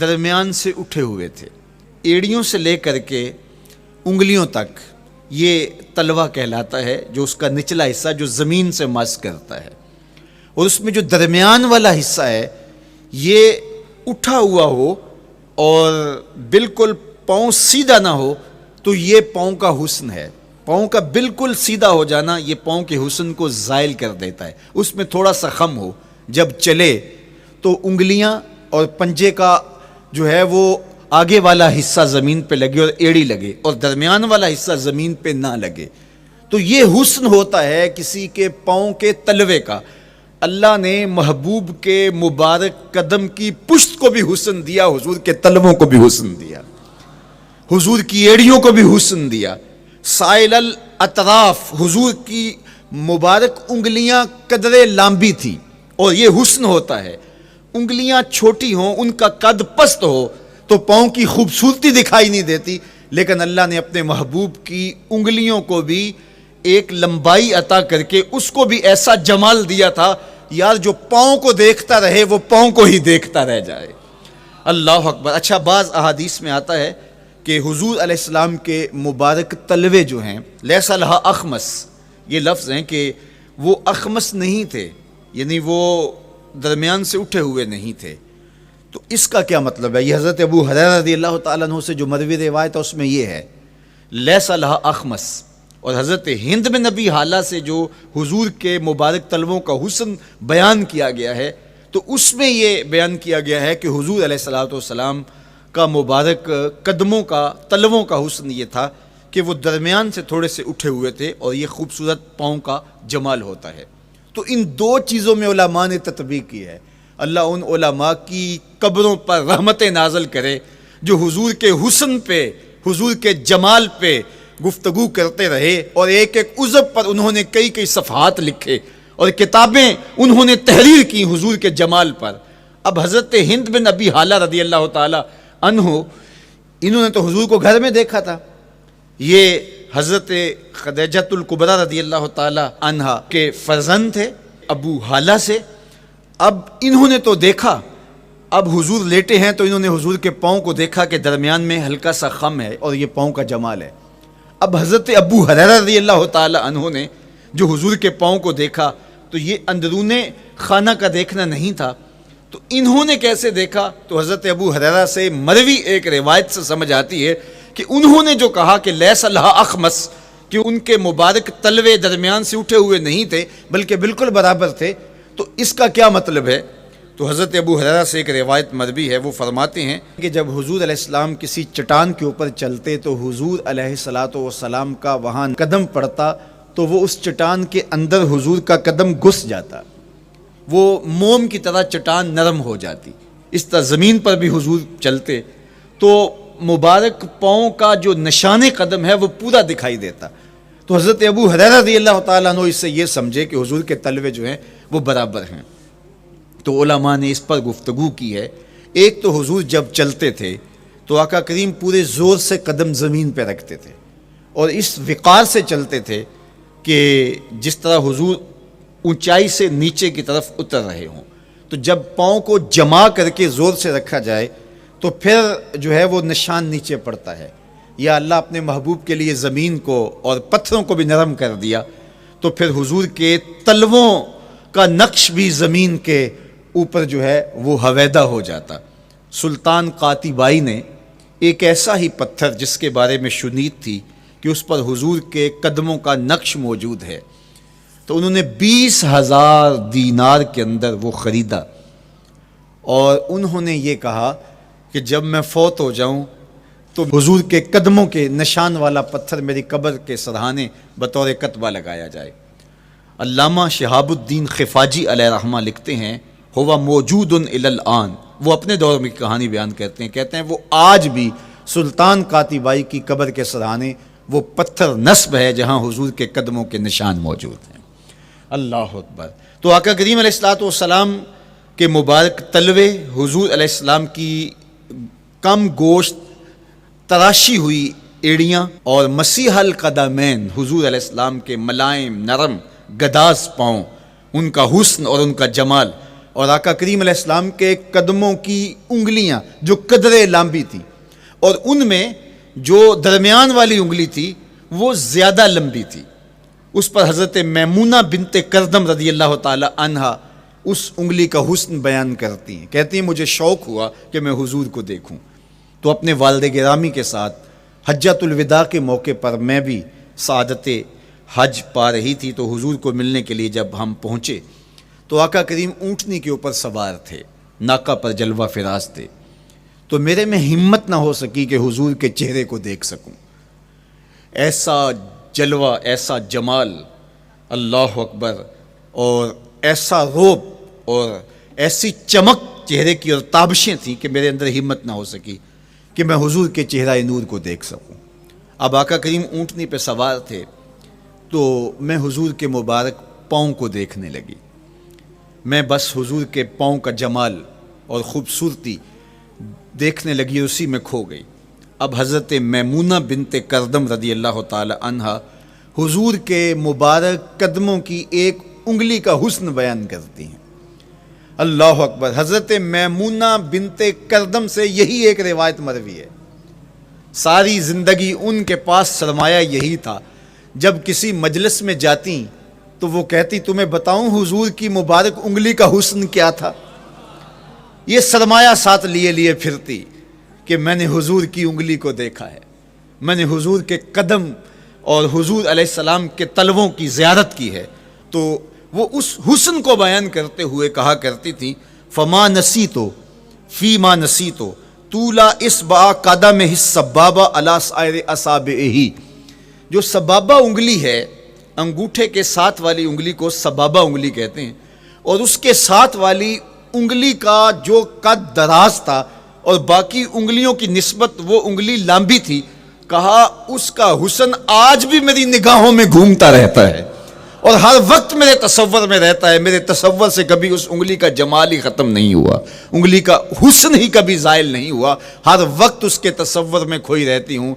درمیان سے اٹھے ہوئے تھے، ایڑیوں سے لے کر کے انگلیوں تک یہ تلوا کہلاتا ہے، جو اس کا نچلا حصہ جو زمین سے مس کرتا ہے، اور اس میں جو درمیان والا حصہ ہے یہ اٹھا ہوا ہو اور بالکل پاؤں سیدھا نہ ہو تو یہ پاؤں کا حسن ہے۔ پاؤں کا بالکل سیدھا ہو جانا یہ پاؤں کے حسن کو زائل کر دیتا ہے۔ اس میں تھوڑا سا خم ہو، جب چلے تو انگلیاں اور پنجے کا جو ہے وہ آگے والا حصہ زمین پہ لگے اور ایڑی لگے، اور درمیان والا حصہ زمین پہ نہ لگے، تو یہ حسن ہوتا ہے کسی کے پاؤں کے تلوے کا۔ اللہ نے محبوب کے مبارک قدم کی پشت کو بھی حسن دیا، حضور کے تلووں کو بھی حسن دیا، حضور کی ایڑیوں کو بھی حسن دیا۔ سائل الاطراف، حضور کی مبارک انگلیاں قدرے لامبی تھی، اور یہ حسن ہوتا ہے۔ انگلیاں چھوٹی ہوں، ان کا قد پست ہو تو پاؤں کی خوبصورتی دکھائی نہیں دیتی، لیکن اللہ نے اپنے محبوب کی انگلیوں کو بھی ایک لمبائی عطا کر کے اس کو بھی ایسا جمال دیا تھا، یار جو پاؤں کو دیکھتا رہے وہ پاؤں کو ہی دیکھتا رہ جائے۔ اللہ اکبر۔ اچھا، بعض احادیث میں آتا ہے کہ حضور علیہ السلام کے مبارک تلوے جو ہیں، لیس لہا اخمس، یہ لفظ ہیں کہ وہ اخمس نہیں تھے، یعنی وہ درمیان سے اٹھے ہوئے نہیں تھے۔ تو اس کا کیا مطلب ہے؟ یہ حضرت ابو ہریرہ رضی اللہ تعالیٰ عنہ سے جو مروی روایت ہے اس میں یہ ہے لیس لہا اخمس، اور حضرت ہند بن نبی حالہ سے جو حضور کے مبارک تلووں کا حسن بیان کیا گیا ہے، تو اس میں یہ بیان کیا گیا ہے کہ حضور علیہ الصلوۃ والسلام کا مبارک قدموں کا تلووں کا حسن یہ تھا کہ وہ درمیان سے تھوڑے سے اٹھے ہوئے تھے، اور یہ خوبصورت پاؤں کا جمال ہوتا ہے۔ تو ان دو چیزوں میں علماء نے تطبیق کی ہے۔ اللہ ان علماء کی قبروں پر رحمتیں نازل کرے جو حضور کے حسن پہ، حضور کے جمال پہ گفتگو کرتے رہے، اور ایک ایک عضو پر انہوں نے کئی کئی صفحات لکھے اور کتابیں انہوں نے تحریر کی حضور کے جمال پر۔ اب حضرت ہند بن ابی حالہ رضی اللہ تعالی عنہ، انہوں نے تو حضور کو گھر میں دیکھا تھا، یہ حضرت خدیجۃ الکبریٰ رضی اللہ تعالی عنہا کے فرزند تھے ابو حالہ سے۔ اب انہوں نے تو دیکھا، اب حضور لیٹے ہیں تو انہوں نے حضور کے پاؤں کو دیکھا کہ درمیان میں ہلکا سا خم ہے اور یہ پاؤں کا جمال ہے۔ اب حضرت ابو ہریرہ رضی اللہ تعالی عنہ نے جو حضور کے پاؤں کو دیکھا تو یہ اندرون خانہ کا دیکھنا نہیں تھا، تو انہوں نے کیسے دیکھا؟ تو حضرت ابو ہریرہ سے مروی ایک روایت سے سمجھ آتی ہے کہ انہوں نے جو کہا کہ لیس لہا اخمس، کہ ان کے مبارک تلوے درمیان سے اٹھے ہوئے نہیں تھے بلکہ بالکل برابر تھے، تو اس کا کیا مطلب ہے؟ تو حضرت ابو ہریرہ سے ایک روایت مروی ہے، وہ فرماتے ہیں کہ جب حضور علیہ السلام کسی چٹان کے اوپر چلتے تو حضور علیہ الصلوۃ والسلام کا وہاں قدم پڑتا تو وہ اس چٹان کے اندر حضور کا قدم گھس جاتا، وہ موم کی طرح چٹان نرم ہو جاتی۔ اس طرح زمین پر بھی حضور چلتے تو مبارک پاؤں کا جو نشان قدم ہے وہ پورا دکھائی دیتا۔ تو حضرت ابو ہریرہ رضی اللہ تعالیٰ عنہ اس سے یہ سمجھے کہ حضور کے تلوے جو ہیں وہ برابر ہیں۔ تو علماء نے اس پر گفتگو کی ہے۔ ایک تو حضور جب چلتے تھے تو آقا کریم پورے زور سے قدم زمین پہ رکھتے تھے، اور اس وقار سے چلتے تھے کہ جس طرح حضور اونچائی سے نیچے کی طرف اتر رہے ہوں۔ تو جب پاؤں کو جما کر کے زور سے رکھا جائے تو پھر جو ہے وہ نشان نیچے پڑتا ہے، یا اللہ اپنے محبوب کے لیے زمین کو اور پتھروں کو بھی نرم کر دیا تو پھر حضور کے تلووں کا نقش بھی زمین کے اوپر جو ہے وہ حویدہ ہو جاتا۔ سلطان قاتبائی نے ایک ایسا ہی پتھر جس کے بارے میں شنید تھی کہ اس پر حضور کے قدموں کا نقش موجود ہے، تو انہوں نے 20,000 دینار کے اندر وہ خریدا، اور انہوں نے یہ کہا کہ جب میں فوت ہو جاؤں تو حضور کے قدموں کے نشان والا پتھر میری قبر کے سرہانے بطور کتبہ لگایا جائے۔ علامہ شہاب الدین خفاجی علیہ رحمہ لکھتے ہیں ہوا موجود الی الآن، وہ اپنے دور میں کہانی بیان کرتے ہیں وہ آج بھی سلطان قاتبائی کی قبر کے سرہانے وہ پتھر نصب ہے جہاں حضور کے قدموں کے نشان موجود ہیں۔ اللہ اکبر۔ تو آقا کریم علیہ الصلوۃ والسلام کے مبارک تلوے، حضور علیہ السلام کی کم گوشت تراشی ہوئی ایڑیاں، اور مسیح القدمین حضور علیہ السلام کے ملائم نرم گداز پاؤں، ان کا حسن اور ان کا جمال اور آقا کریم علیہ السلام کے قدموں کی انگلیاں جو قدرے لمبی تھیں، اور ان میں جو درمیان والی انگلی تھی وہ زیادہ لمبی تھی، اس پر حضرت میمونہ بنت کردم رضی اللہ تعالی عنہا اس انگلی کا حسن بیان کرتی ہیں، کہتی ہیں مجھے شوق ہوا کہ میں حضور کو دیکھوں، تو اپنے والد گرامی کے ساتھ حجۃ الوداع کے موقع پر میں بھی سعادت حج پا رہی تھی، تو حضور کو ملنے کے لیے جب ہم پہنچے تو آقا کریم اونٹنی کے اوپر سوار تھے، ناقہ پر جلوہ فراز تھے، تو میرے میں ہمت نہ ہو سکی کہ حضور کے چہرے کو دیکھ سکوں۔ ایسا جلوہ، ایسا جمال، اللہ اکبر، اور ایسا روب اور ایسی چمک چہرے کی اور تابشیں تھیں کہ میرے اندر ہمت نہ ہو سکی کہ میں حضور کے چہرہ نور کو دیکھ سکوں۔ اب آقا کریم اونٹنی پہ سوار تھے تو میں حضور کے مبارک پاؤں کو دیکھنے لگی، میں بس حضور کے پاؤں کا جمال اور خوبصورتی دیکھنے لگی، اسی میں کھو گئی۔ اب حضرت میمونہ بنت کردم رضی اللہ تعالی عنہا حضور کے مبارک قدموں کی ایک انگلی کا حسن بیان کرتی ہیں۔ اللہ اکبر، حضرت میمونہ بنت کردم سے یہی ایک روایت مروی ہے، ساری زندگی ان کے پاس سرمایہ یہی تھا، جب کسی مجلس میں جاتی تو وہ کہتی تمہیں بتاؤں حضور کی مبارک انگلی کا حسن کیا تھا، یہ سرمایہ ساتھ لیے لیے پھرتی کہ میں نے حضور کی انگلی کو دیکھا ہے، میں نے حضور کے قدم اور حضور علیہ السلام کے تلووں کی زیارت کی ہے۔ تو وہ اس حسن کو بیان کرتے ہوئے کہا کرتی تھی فما نسیتو فی ما نسیتو طولا اصبع قدمہ السبابہ علی سائر اصابعہ، جو سبابہ انگلی ہے، انگوٹھے کے ساتھ والی انگلی کو سبابہ انگلی کہتے ہیں، اور اس کے ساتھ والی انگلی کا جو قد دراز تھا اور باقی انگلیوں کی نسبت وہ انگلی لمبی تھی، کہا اس کا حسن آج بھی میری نگاہوں میں گھومتا رہتا ہے اور ہر وقت میرے تصور میں رہتا ہے، میرے تصور سے کبھی اس انگلی کا جمال ہی ختم نہیں ہوا، انگلی کا حسن ہی کبھی زائل نہیں ہوا، ہر وقت اس کے تصور میں کھوئی رہتی ہوں۔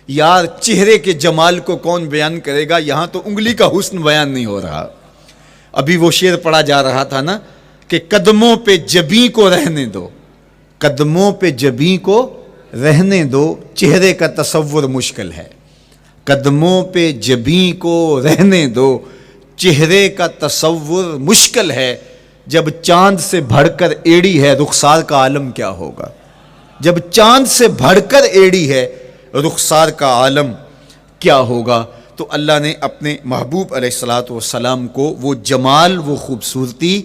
یار چہرے کے جمال کو کون بیان کرے گا، یہاں تو انگلی کا حسن بیان نہیں ہو رہا۔ ابھی وہ شعر پڑھا جا رہا تھا نا کہ قدموں پہ جبیں کو رہنے دو، قدموں پہ جبیں کو رہنے دو، چہرے کا تصور مشکل ہے، قدموں پہ جبیں کو رہنے دو، چہرے کا تصور مشکل ہے، جب چاند سے بڑھ کر ایڑی ہے رخسار کا عالم کیا ہوگا، جب چاند سے بڑھ کر ایڑی ہے رخسار کا عالم کیا ہوگا۔ تو اللہ نے اپنے محبوب علیہ الصلوۃ والسلام کو وہ جمال، وہ خوبصورتی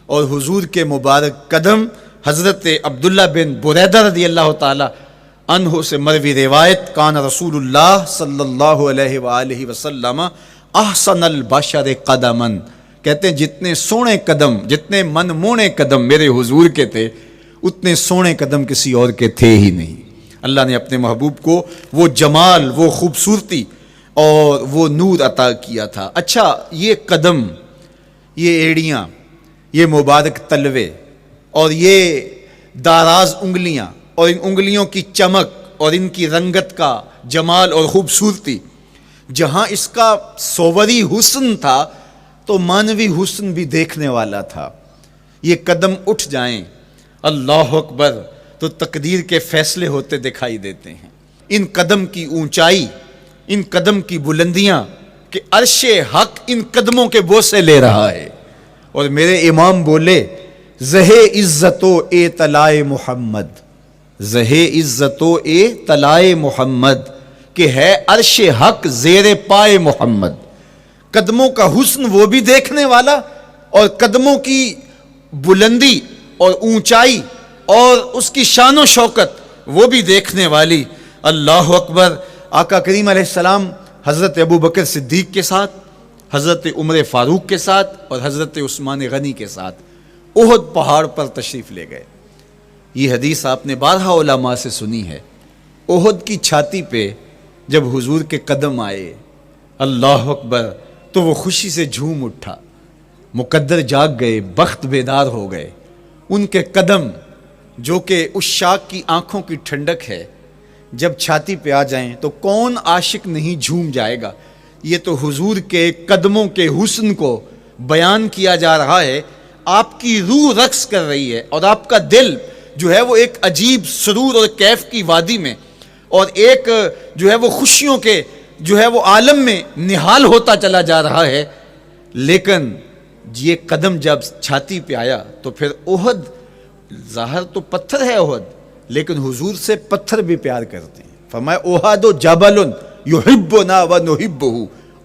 اور حضور کے مبارک قدم، حضرت عبداللہ بن بریدہ رضی اللہ تعالی عنہ سے مروی روایت، کان رسول اللہ صلی اللہ علیہ وآلہ وسلم احسن البشر قدمن، کہتے ہیں جتنے سونے قدم، جتنے من مونے قدم میرے حضور کے تھے، اتنے سونے قدم کسی اور کے تھے ہی نہیں۔ اللہ نے اپنے محبوب کو وہ جمال، وہ خوبصورتی اور وہ نور عطا کیا تھا۔ اچھا، یہ قدم، یہ ایڑیاں، یہ مبارک تلوے اور یہ داراز انگلیاں اور ان انگلیوں کی چمک اور ان کی رنگت کا جمال اور خوبصورتی، جہاں اس کا صوری حسن تھا تو مانوی حسن بھی دیکھنے والا تھا۔ یہ قدم اٹھ جائیں، اللہ اکبر، تو تقدیر کے فیصلے ہوتے دکھائی دیتے ہیں۔ ان قدم کی اونچائی، ان قدم کی بلندیاں کہ عرش حق ان قدموں کے بوسے لے رہا ہے۔ اور میرے امام بولے زہ عزت و اے طلائے محمد، زہ عزت و اے طلائے محمد، کہ ہے عرش حق زیر پائے محمد۔ قدموں کا حسن وہ بھی دیکھنے والا اور قدموں کی بلندی اور اونچائی اور اس کی شان و شوکت وہ بھی دیکھنے والی۔ اللہ اکبر۔ آقا کریم علیہ السلام حضرت ابوبکر صدیق کے ساتھ، حضرت عمر فاروق کے ساتھ اور حضرت عثمان غنی کے ساتھ احد پہاڑ پر تشریف لے گئے۔ یہ حدیث آپ نے بارہا علماء سے سنی ہے۔ احد کی چھاتی پہ جب حضور کے قدم آئے، اللہ اکبر، تو وہ خوشی سے جھوم اٹھا، مقدر جاگ گئے، بخت بیدار ہو گئے۔ ان کے قدم جو کہ اس شاک کی آنکھوں کی ٹھنڈک ہے، جب چھاتی پہ آ جائیں تو کون عاشق نہیں جھوم جائے گا۔ یہ تو حضور کے قدموں کے حسن کو بیان کیا جا رہا ہے۔ آپ کی روح رقص کر رہی ہے اور آپ کا دل جو ہے وہ ایک عجیب سرور اور کیف کی وادی میں اور ایک جو ہے وہ خوشیوں کے جو ہے وہ عالم میں نہال ہوتا چلا جا رہا ہے. لیکن یہ قدم جب چھاتی پہ آیا تو پھر احد، ظاہر تو پتھر ہے احد، لیکن حضور سے پتھر بھی پیار کرتے ہیں. فرمایا احد جبل یحبنا ونحبہ،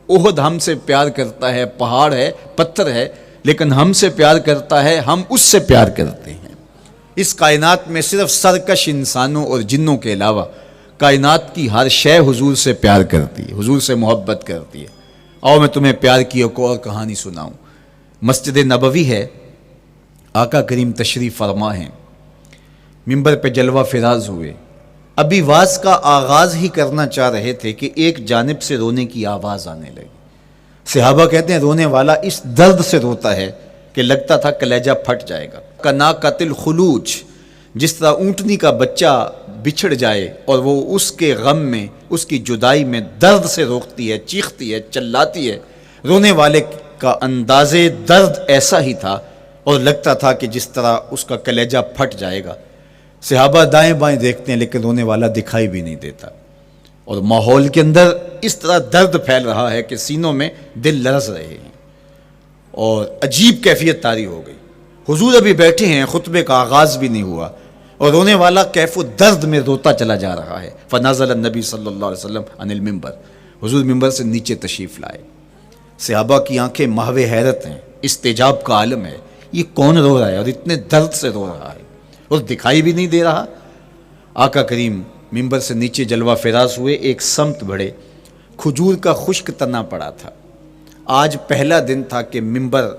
احد ہم سے پیار کرتا ہے، پہاڑ ہے، پتھر ہے، لیکن ہم سے پیار کرتا ہے، ہم اس سے پیار کرتے ہیں. اس کائنات میں صرف سرکش انسانوں اور جنوں کے علاوہ کائنات کی ہر شے حضور سے پیار کرتی ہے، حضور سے محبت کرتی ہے. آؤ میں تمہیں پیار کی ایک اور کہانی سناؤں. مسجد نبوی ہے، آقا کریم تشریف فرما ہیں، منبر پہ جلوہ فراز ہوئے. ابھی واز کا آغاز ہی کرنا چاہ رہے تھے کہ ایک جانب سے رونے کی آواز آنے لگی. صحابہ کہتے ہیں رونے والا اس درد سے روتا ہے کہ لگتا تھا کلیجہ پھٹ جائے گا. کنا قتل خلوچ، جس طرح اونٹنی کا بچہ بچھڑ جائے اور وہ اس کے غم میں، اس کی جدائی میں درد سے روکتی ہے، چیختی ہے، چلاتی ہے، رونے والے کا انداز درد ایسا ہی تھا اور لگتا تھا کہ جس طرح اس کا کلیجہ پھٹ جائے گا. صحابہ دائیں بائیں دیکھتے ہیں لیکن رونے والا دکھائی بھی نہیں دیتا، اور ماحول کے اندر اس طرح درد پھیل رہا ہے کہ سینوں میں دل لرز رہے ہیں اور عجیب کیفیت طاری ہو گئی. حضور ابھی بیٹھے ہیں، خطبے کا آغاز بھی نہیں ہوا اور رونے والا کیف و درد میں روتا چلا جا رہا ہے. فنزل النبی صلی اللہ علیہ وسلم عن المنبر، حضور منبر سے نیچے تشریف لائے. صحابہ کی آنکھیں محو حیرت ہیں، استجاب کا عالم ہے، یہ کون رو رہا ہے اور اتنے درد سے رو رہا ہے اور دکھائی بھی نہیں دے رہا. آقا کریم منبر سے نیچے جلوہ فراز ہوئے، ایک سمت بڑھے، کھجور کا خشک تنا پڑا تھا. آج پہلا دن تھا کہ منبر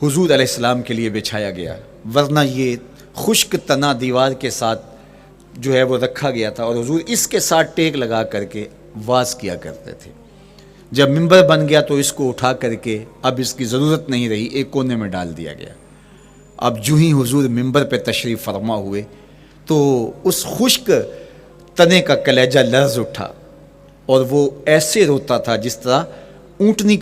حضور علیہ السلام کے لیے بچھایا گیا، ورنہ یہ خشک تنا دیوار کے ساتھ جو ہے وہ رکھا گیا تھا اور حضور اس کے ساتھ ٹیک لگا کر کے واز کیا کرتے تھے. جب منبر بن گیا تو اس کو اٹھا کر کے اب اس کی ضرورت نہیں رہی، ایک کونے میں ڈال دیا گیا. اب جو ہی حضور منبر پہ تشریف فرما ہوئے تو اس خشک تنے کا کلیجہ لرز اٹھا اور وہ ایسے روتا تھا جس طرح اونٹنی